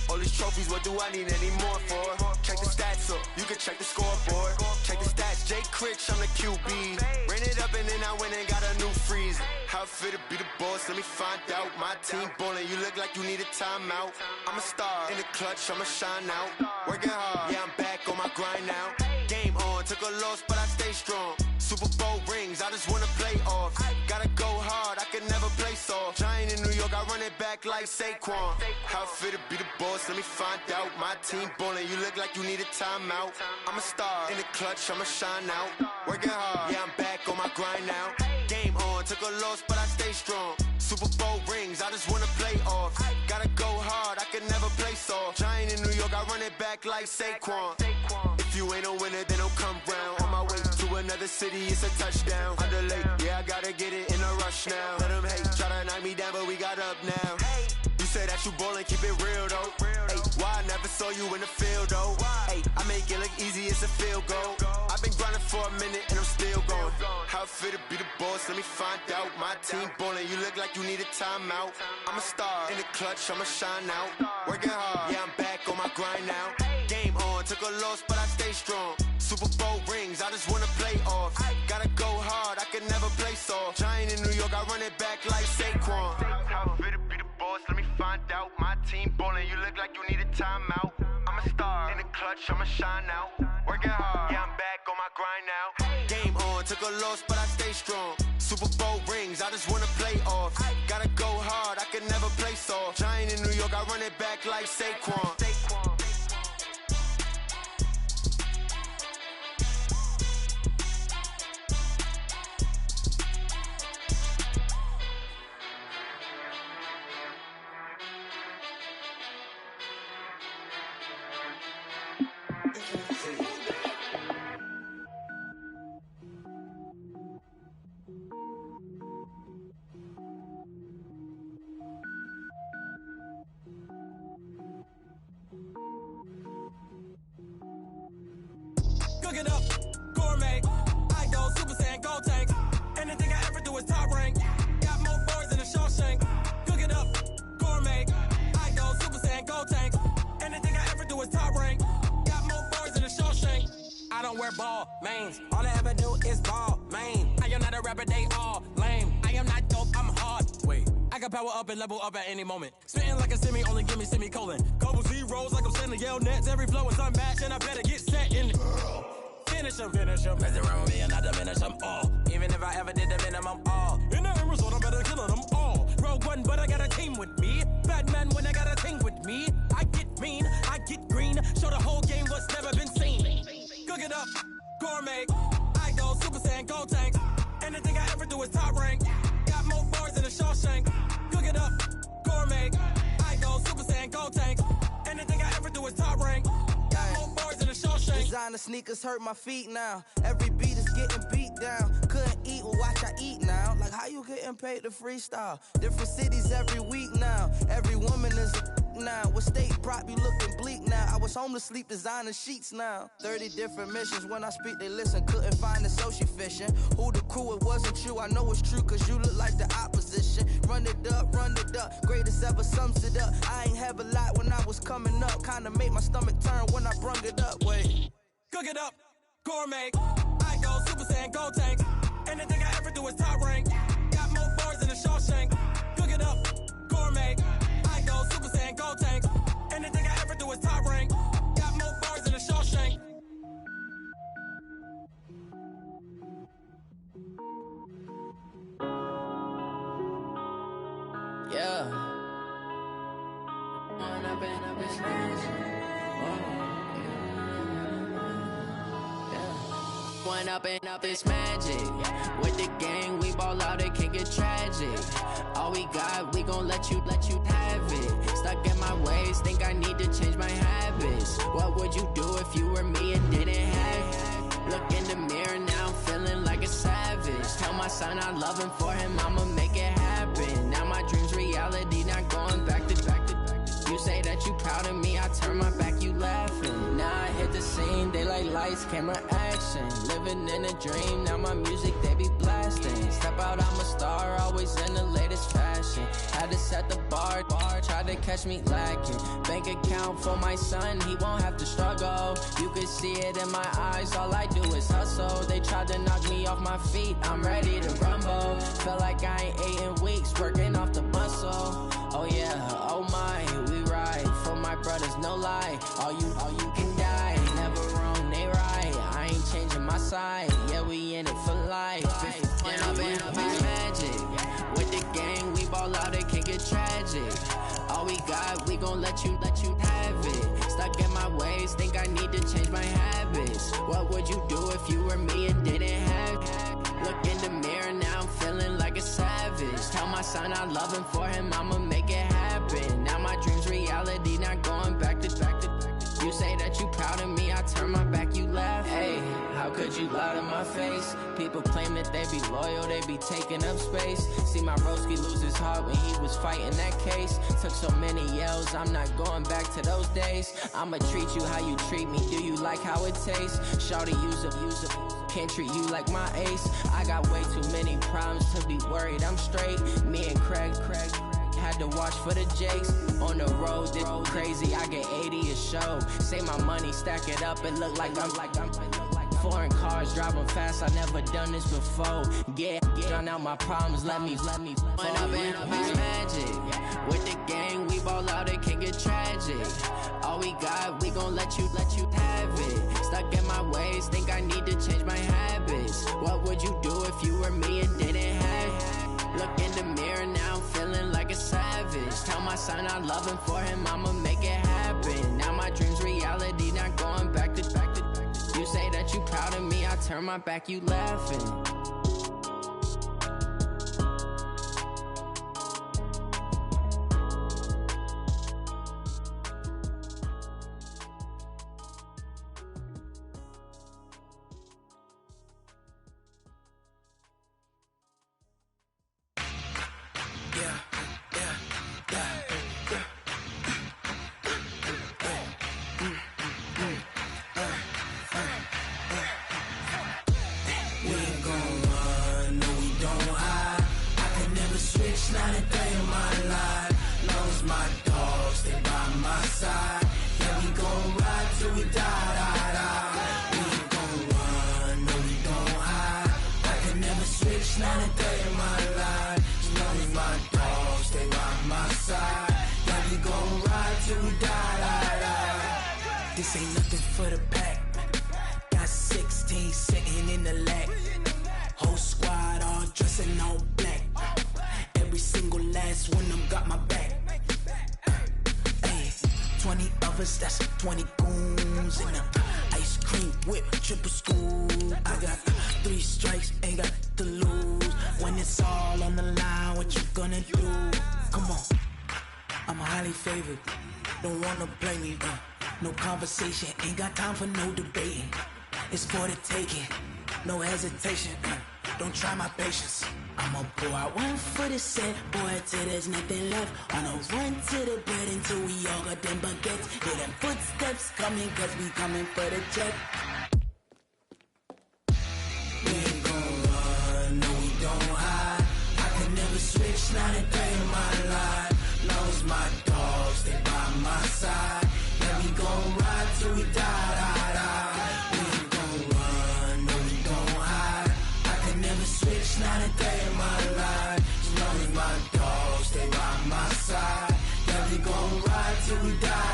All these trophies, what do I need any more for? Check the stats up, you can check the scoreboard. Check the stats, Jay Critch, I'm the QB. Ran it up and then I went and got a new freeze. How it fit to be the boss, let me find out. My team ballin', you look like you need a timeout. I'm a star in the clutch, I'ma shine out. Working hard, yeah, I'm back on my grind now. Game on, took a loss, but I stay strong. Super Bowl rings, I just wanna play off. Gotta go hard, I can never play soft. Giant in New York, I run it back like Saquon. How it fit to be the boss, let me find out. My team ballin', you look like you need a timeout. I'm a star in the clutch, I'ma shine out. Working hard, yeah, I'm back on my grind now. Game on, took a loss, but I stay strong. Super Bowl rings, I just wanna play off. Gotta go hard, I can never play soft. Giant in New York, I run it back like Saquon. If you ain't a winner, then don't come round. On my way to another city, it's a touchdown. Underlay, yeah, I gotta get it in a rush now. Let them hate, try to knock me down, but we got up now. You say that you ballin', keep it real though. Hey, why I never saw you in the field though? Hey, I make it look easy, it's a field goal. I've been grinding for a minute and I'm still going. How it fit to be the boss, let me find out. My team ballin', you look like you need a timeout. I'm a star in the clutch, I'ma shine out. Working hard, yeah, I'm back on my grind now. Game on, took a loss, but I stay strong. Super Bowl rings, I just wanna play off. Gotta go hard, I can never play soft. Giant in New York, I run it back like Saquon. How it fit to be the boss, let me find out. My team ballin', you look like you need a timeout. I'm a star in the clutch, I'ma shine out. Working hard, yeah, I'm back on my grind now. Game on, took a loss, but I stay go hard, I can never play soft. Giant in New York, I run it back like Saquon. Cook it up, gourmet. I go Super Saiyan, gold tank. Anything I ever do is top rank. Got more boys than a Shawshank. Cook it up, gourmet. I go Super Saiyan, gold tank. Anything I ever do is top rank. Got more boys than a Shawshank. I don't wear ball mains. All I ever do is ball main. I am not a rapper, they all lame. I am not dope, I'm hard. Wait, I can power up and level up at any moment. Spitting like a semi, only give me semicolon. Couple zeros like I'm sending yell nets. Every flow is unmatched and I better get set in it. Finish him. Mess around with me and I diminish them all. Even if I ever did the minimum, all. In the end result, I better kill them all. Rogue One, but I got a team with me. Batman when I got a team with me. I get mean, I get green. Show the whole game what's never been seen. Cook it up, gourmet. I go Super Saiyan, gold tank. Anything I ever do is top rank. Got more bars than a Shawshank. Cook it up, gourmet. I go Super Saiyan, gold tank. Anything I ever do is top rank. Got more bars than a Shawshank. Designer sneakers hurt my feet now. Every beat is getting beat down. Couldn't eat, well watch I eat now. Like how you getting paid to freestyle? Different cities every week now. Every woman is a now. What state prop you looking bleak now? I was homeless, sleep designer sheets now. 30 different missions. When I speak, they listen. Couldn't find the social fishing. Who the crew? It wasn't you. I know it's true, cause you look like the opposition. Run it up. Greatest ever sums it up. I ain't have a lot when I was coming up. Kinda made my stomach turn when I brung it up. Wait. Cook it up, gourmet. I go Super Saiyan, gold tank. Anything I ever do is top rank. Got more bars than a Shawshank. Cook it up, gourmet. I go Super Saiyan, gold tank. Anything I ever do is top rank. Got more bars than a Shawshank. Yeah. One up and up is magic. With the gang, we ball out, it can get tragic. All we got, we gon' let you have it. Stuck in my ways, think I need to change my habits. What would you do if you were me and didn't have it? Look in the mirror now, I'm feeling like a savage. Tell my son I love him, for him I'ma make it happen. Now my dream's reality, not going back to. You say that you proud of me, I turn my back, you laughing. Now I hit the scene, they like lights, camera, action. Living in a dream, now my music, they be blasting. Step out, I'm a star, always in the latest fashion. Had to set the bar, tried to catch me lacking. Bank account for my son, he won't have to struggle. You can see it in my eyes, all I do is hustle. They tried to knock me off my feet, I'm ready to rumble. Felt like I ain't ate in weeks, working off the muscle. Oh yeah, oh my, we ride for my brothers, no lie. All you can die, never wrong, they right. I ain't changing my side, yeah, we in it for life. When up and up is magic. With the gang, we ball out, it can get tragic. All we got, we gon' let you have it. Stuck in my ways, think I need to change my habits. What would you do if you were me and didn't have it? Look in the mirror, now I'm feeling like a savage. Tell my son I love him, for him I'ma make it happen. Now my dream's reality, not going back to. You say that you proud of me, I turn my back, you laugh. Hey, how could you lie to my face? People claim that they be loyal, they be taking up space. See my broski lose his heart when he was fighting that case. Took so many yells, I'm not going back to those days. I'ma treat you how you treat me, do you like how it tastes? Shawty, use up, can't treat you like my ace. I got way too many problems to be worried, I'm straight. Me and Craig had to watch for the Jakes. On the road, this crazy, I get 80 a show. Say my money, stack it up, it look like I'm foreign cars, driving fast, I never done this before. Yeah, drown out my problems, let me When up and up is magic. With the gang, we ball out, it can get tragic. All we got, we gon' let you have it. Stuck in my ways, think I need to change my habits. What would you do if you were me and didn't have it? Look in the mirror, now I'm feeling like my son, I love him for him, I'ma make it happen. Now my dream's reality, not going back to. You say that you proud of me, I turn my back, you laughing. This ain't nothing for the pack. Got 16 sitting in the lap. Whole squad all dressing all black. Every single last one of them got my back. Hey, 20 of us, that's 20 goons in the ice cream whip, triple scoop. I got 3 strikes, ain't got to lose. When it's all on the line, what you gonna do? Come on, I'm highly favored. Don't wanna play me, no conversation, ain't got time for no debating. It's for the taking, no hesitation. Don't try my patience. I'ma pour out one for the set, boy, till there's nothing left. On a run to the bed until we all got them baguettes. Hear them footsteps coming, cause we coming for the check. We ain't gon' run, no we don't hide. I could never switch, not a day in my life. Long as my dogs, they by my side. Yeah, we gon' ride till we die. We ain't gon' run, no we don't hide. I could never switch, not a day in my life. As long as my dogs, they by my side. Yeah, we gon' ride till we die.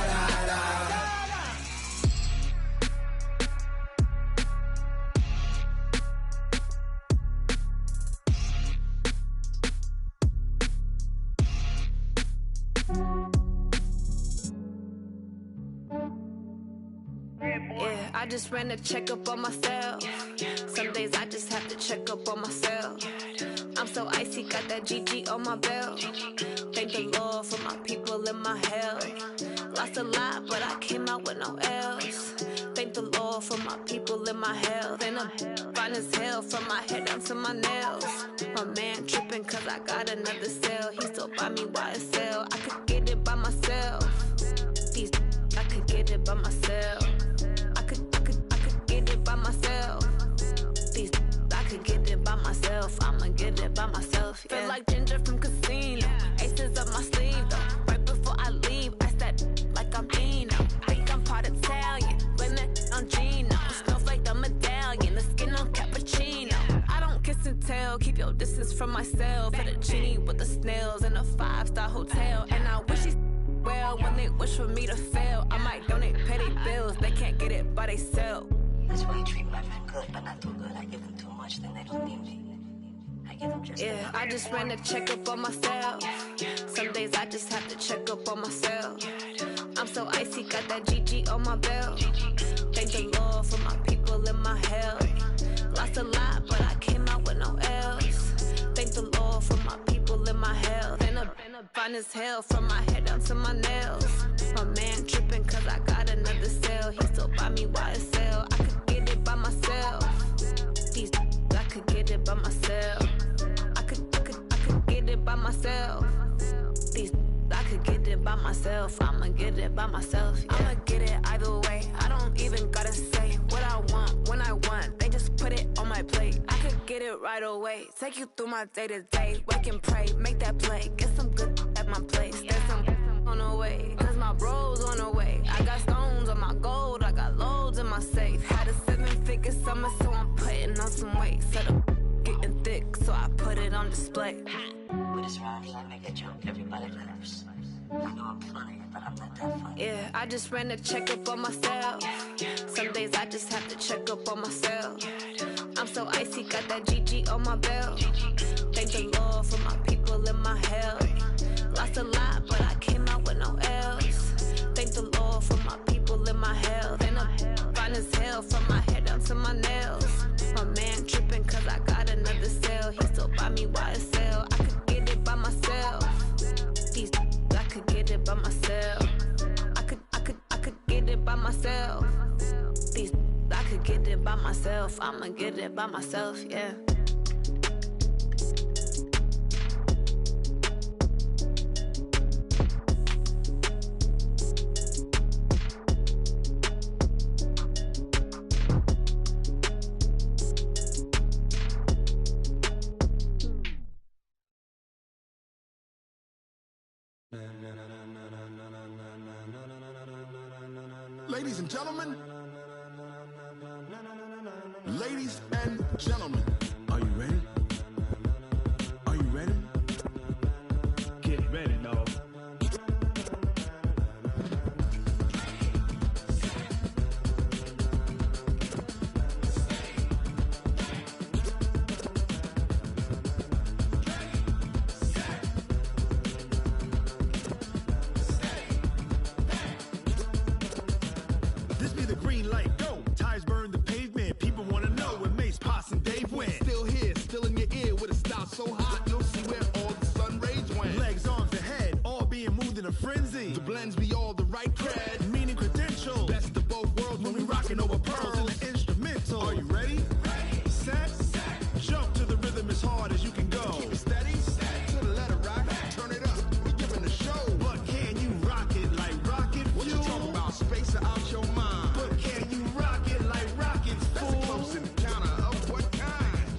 Yeah, I just ran a checkup on myself. Some days I just have to check up on myself. I'm so icy, got that GG on my belt. Thank the Lord for my people in my health. Lost a lot, but I came out with no L's. Thank the Lord for my people in my health. And I'm fine as hell from my head down to my nails. My man tripping cause I got another cell. He still buy me YSL. I could get it by myself. These I could get it by myself. I could get it by myself. These I could get it by myself. I'ma get it by myself. Yeah. Feel like Ginger from Casino. Aces up my sleeve though. Right before I leave, I said like I'm Dino. Think I'm part Italian. Blame that on Gino. Snowflake the medallion. The skin on cappuccino. I don't kiss and tell. Keep your distance from myself. For the genie with the snails in a 5-star hotel. And I wish he's well when they wish for me to fail. I might donate, pay their bills. They can't get it by they sell. That's why you treat my friend good, but not too good. I give them too much, then they don't need me. I give them just yeah, I just ran a checkup on myself. Some days I just have to check up on myself. I'm so icy, got that GG on my belt. Thank the Lord for my people in my health. Lost a lot, but I came out with no L's. Thank the Lord for my people in my health. And I'm fine as hell from my head down to my nails. My man tripping cause I got another cell. He still buy me YSL. I could get it by myself. These I could get it by myself. I could get it by myself. These I could get it by myself. I'ma get it by myself. Yeah. I'ma get it either way. I don't even gotta say what I want when I want. They just put it on my plate. I could get it right away. Take you through my day to day. Wake and pray, make that play. Get some good at my place. There's some on the way. Cause my bros on the way. I got stones on my gold. I got loads in my safe. Had a 7-figure summer, so I'm putting on some weight. Set up getting thick, so I put it on display. With this rhyme, I make it jump. Everybody laughs. I know I'm funny, but I'm not that funny. Yeah, I just ran a checkup on myself. Some days I just have to check up on myself. I'm so icy, got that GG on my belt. Thank the Lord for my people in my health. Lost a lot, but I came out with no L's. Thank the Lord for my people and my health. And I'm fine as hell from my head down to my nails. My man tripping cause I got another cell. He still buy me YSL. I could get it by myself. I could get it by myself. I could get it by myself. I could get it by myself. I'ma get it by myself, yeah. Ladies and gentlemen, ladies and gentlemen, are you ready? Are you ready? Get ready, dog. This be the green light, go. Tires burn the pavement. People wanna know where Mace, Poss, and Dave went. Still here, still in your ear with a style so hot, you'll see where all the sun rays went. Legs, arms, and head, all being moved in a frenzy. The blends be all the right cred, meaning credentials. Best of both worlds when we rockin' over pearls in the instrumental. Are you ready? Ready. Set. Jump to the rhythm as hard as you can go. Keep it steady. To the letter rock. Turn it up. We giving a show. But can you rock it like rocket fuel? What you talking about? Space or out your mind? But can you rock it like rockets, fool? That's a close encounter of what kind?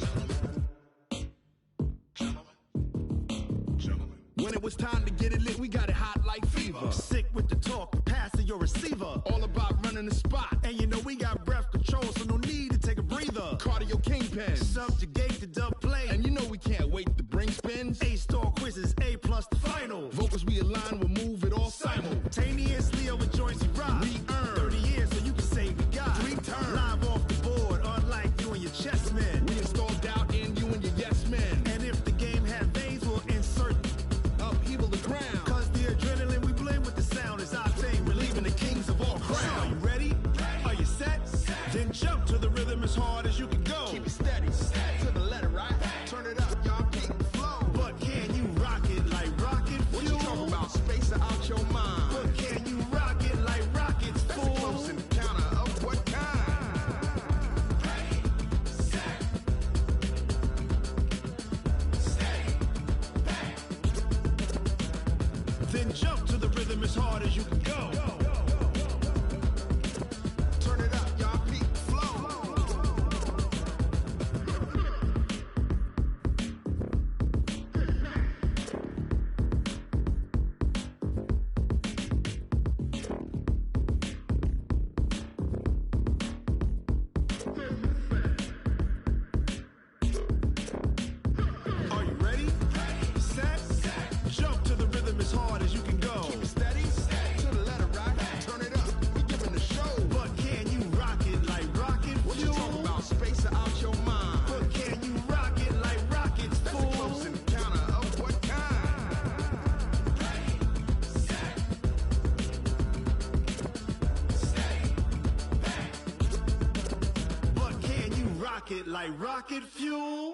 Gentlemen. When it was time to get it lit, we got it hot like fever. Sick with the talk, passing your receiver. All about running the spot. And you know we got breath control, so no need to take a breather. Cardio kingpin, subjugate the dub play. And you know we can't wait to bring spins. A-star quizzes, A+ the final. Vocals we align, we'll move it all simultaneously over joints we rock. We earn 30 years, so you can say we got 3 turns. Live off the board, unlike you and your chess men. We install doubt in you and your yes men. And if the game had veins, we'll insert upheaval the ground. Cause the adrenaline we blend with the sound is our thing, relieving the kings of all crowns. So are you ready? Are you set? Then jump to the rhythm as hard as you can go. Keep it steady, to the letter right. Turn it up, y'all keep the flow. But can you rock it like rocket fuel? What you talking about? Space or out your mind? But can you rock it like rockets, fool? That's a close encounter of what kind? Ready, set, steady, back. Then jump to the rhythm as hard as you can go. Turn it up, y'all peak flow. Are you ready? Set. Jump to the rhythm as hard as you can go. Keep it steady. To the letter right. Turn it up. We giving the show. But can you rock it like rocket fuel? What you talking about? Space or out your mind? But can you rock it like rockets, fool? That's a close encounter of what kind? Ready, set, steady, back. But can you rock it like rocket fuel?